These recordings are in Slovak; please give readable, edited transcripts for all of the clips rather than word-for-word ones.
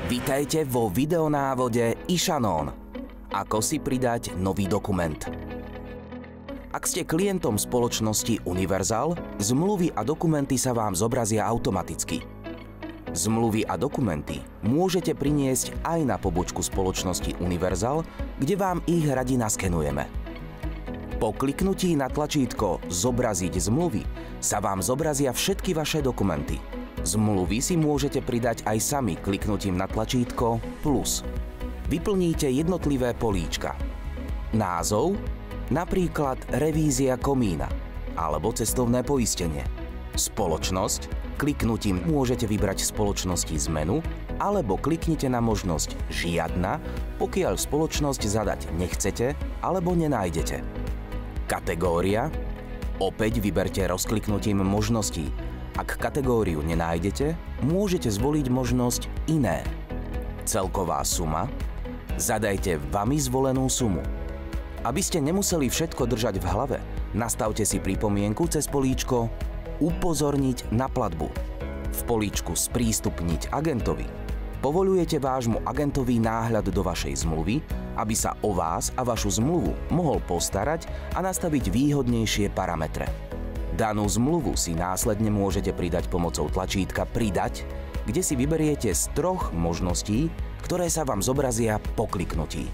Vitajte vo videonávode iShannonn. Ako si pridať nový dokument. Ak ste klientom spoločnosti Universal, zmluvy a dokumenty sa vám zobrazia automaticky. Zmluvy a dokumenty môžete priniesť aj na pobočku spoločnosti Universal, kde vám ich radi naskenujeme. Po kliknutí na tlačítko Zobraziť zmluvy sa vám zobrazia všetky vaše dokumenty. Zmluvy si môžete pridať aj sami kliknutím na tlačítko Plus. Vyplníte jednotlivé políčka. Názov, napríklad revízia komína alebo cestovné poistenie. Spoločnosť, kliknutím môžete vybrať spoločnosti z menu alebo kliknite na možnosť Žiadna, pokiaľ spoločnosť zadať nechcete alebo nenájdete. Kategória, opäť vyberte rozkliknutím možností. Ak kategóriu nenájdete, môžete zvoliť možnosť Iné. Celková suma, zadajte vami zvolenú sumu. Aby ste nemuseli všetko držať v hlave, nastavte si pripomienku cez políčko Upozorniť na platbu. V políčku Sprístupniť agentovi povoľujete vášmu agentovi náhľad do vašej zmluvy, aby sa o vás a vašu zmluvu mohol postarať a nastaviť výhodnejšie parametre. Danú zmluvu si následne môžete pridať pomocou tlačítka Pridať, kde si vyberiete z 3 možností, ktoré sa vám zobrazia po kliknutí.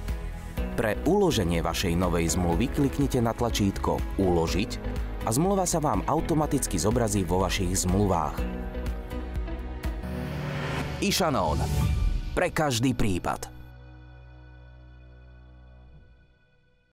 Pre uloženie vašej novej zmluvy kliknite na tlačítko Uložiť a zmluva sa vám automaticky zobrazí vo vašich zmluvách. iShannonn. Pre každý prípad.